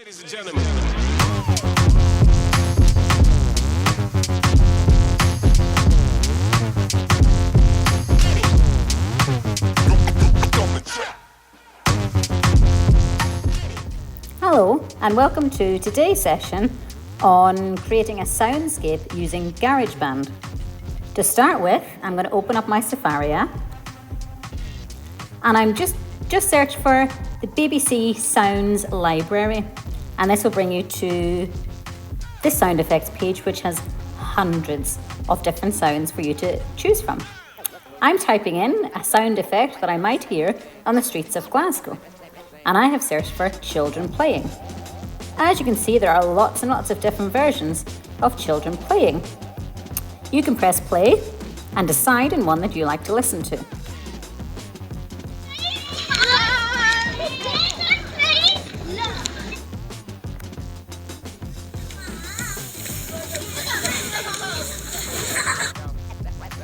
Ladies and gentlemen. Hello and welcome to today's session on creating a soundscape using GarageBand. To start with, I'm going to open up my Safari app and I'm just search for the BBC Sounds library, and this will bring you to this sound effects page which has hundreds of different sounds for you to choose from. I'm typing in a sound effect that I might hear on the streets of Glasgow, and I have searched for children playing. As you can see, there are lots and lots of different versions of children playing. You can press play and decide on one that you like to listen to.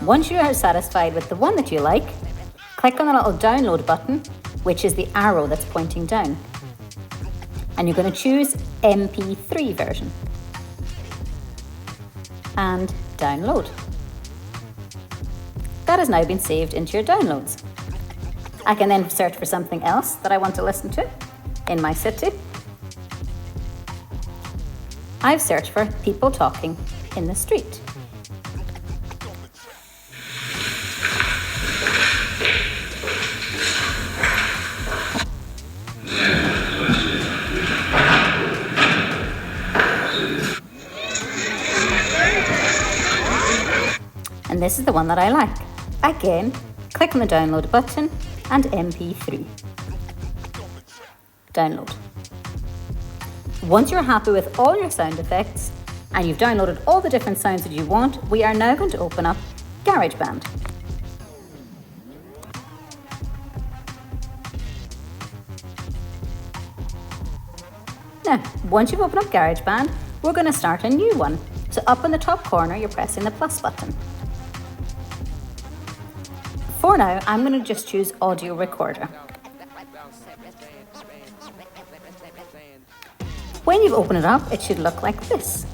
Once you are satisfied with the one that you like, click on the little download button, which is the arrow that's pointing down. And you're going to choose MP3 version. And download. That has now been saved into your downloads. I can then search for something else that I want to listen to in my city. I've searched for people talking in the street. And this is the one that I like. Again, click on the download button and MP3. Download. Once you're happy with all your sound effects and you've downloaded all the different sounds that you want, we are now going to open up GarageBand. Now, once you've opened up GarageBand, we're going to start a new one. So up in the top corner, you're pressing the plus button. For now, I'm going to just choose audio recorder. When you've opened it up, it should look like this.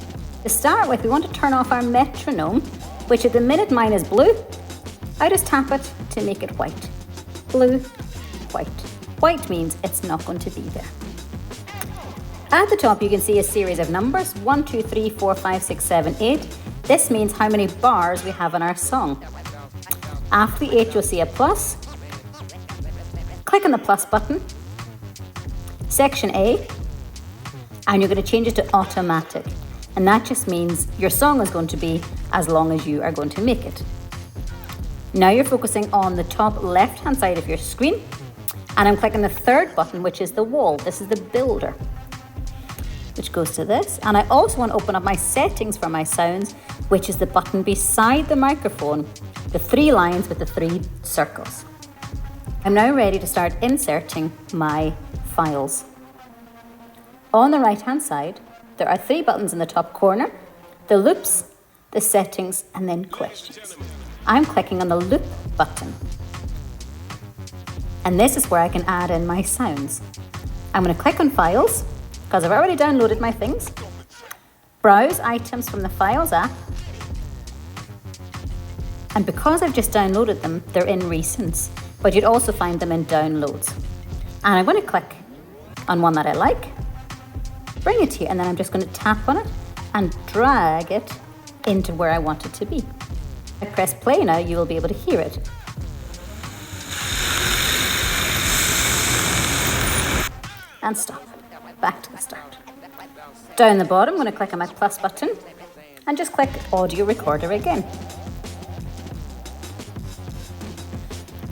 To start with, we want to turn off our metronome, which at the minute mine is blue. I just tap it to make it white. Blue, white. White means it's not going to be there. At the top, you can see a series of numbers, 1, 2, 3, 4, 5, 6, 7, 8. This means how many bars we have in our song. After the 8, you'll see a plus. Click on the plus button, section A, and you're going to change it to automatic. And that just means your song is going to be as long as you are going to make it. Now you're focusing on the top left-hand side of your screen, and I'm clicking the third button, which is the wall. This is the builder, which goes to this. And I also want to open up my settings for my sounds, which is the button beside the microphone, the 3 lines with the 3 circles. I'm now ready to start inserting my files. On the right hand side, there are 3 buttons in the top corner, the loops, the settings, and then questions. I'm clicking on the loop button. And this is where I can add in my sounds. I'm going to click on files, because I've already downloaded my things. Browse items from the Files app. And because I've just downloaded them, they're in Recents, but you'd also find them in Downloads. And I'm going to click on one that I like, bring it here, and then I'm just going to tap on it and drag it into where I want it to be. If I press play now, you will be able to hear it. And stop. Back to the start. Down the bottom, I'm going to click on my plus button and just click audio recorder again.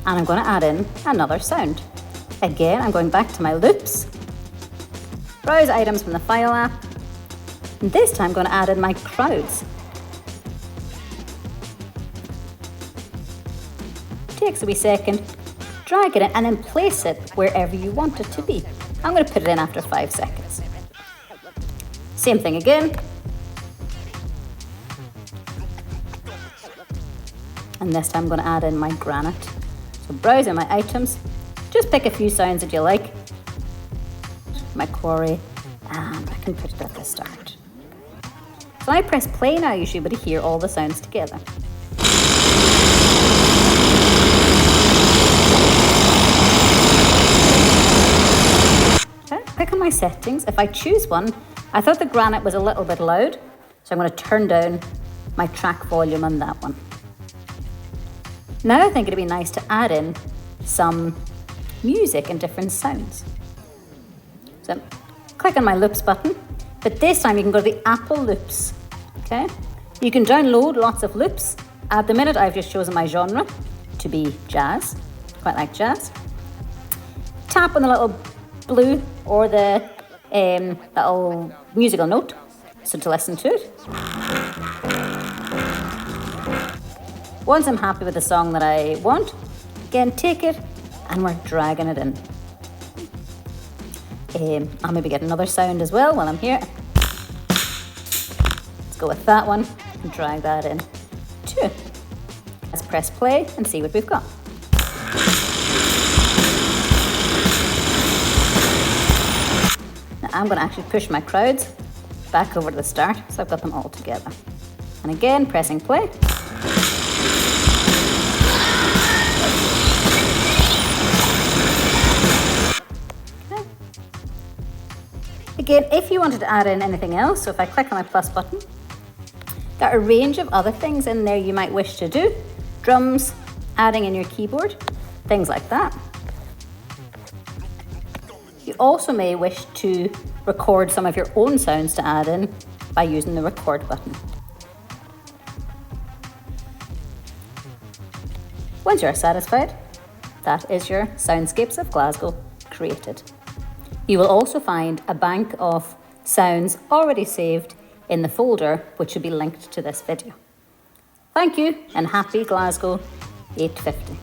And I'm going to add in another sound. Again, I'm going back to my loops, browse items from the File app, and this time I'm going to add in my crowds. Takes a wee second, drag it in and then place it wherever you want it to be. I'm going to put it in after 5 seconds. Same thing again. And this time I'm going to add in my granite. So browse in my items, just pick a few sounds that you like. My quarry, and I can put it at the start. So when I press play now, you should be able to hear all the sounds together. Okay, click on my settings. If I choose one, I thought the granite was a little bit loud, so I'm going to turn down my track volume on that one. Now I think it'd be nice to add in some music and different sounds. So click on my loops button, but this time you can go to the Apple loops, okay? You can download lots of loops. At the minute I've just chosen my genre to be jazz, quite like jazz. Tap on the little blue or the little musical note, so to listen to it. Once I'm happy with the song that I want, again take it and we're dragging it in. I'll maybe get another sound as well while I'm here. Let's go with that one and drag that in too. Let's press play and see what we've got. Now I'm going to actually push my crowds back over to the start, so I've got them all together. And again, pressing play. Again, if you wanted to add in anything else, so if I click on my plus button, got a range of other things in there you might wish to do. Drums, adding in your keyboard, things like that. You also may wish to record some of your own sounds to add in by using the record button. Once you're satisfied, that is your Soundscapes of Glasgow created. You will also find a bank of sounds already saved in the folder, which will be linked to this video. Thank you and happy Glasgow 850.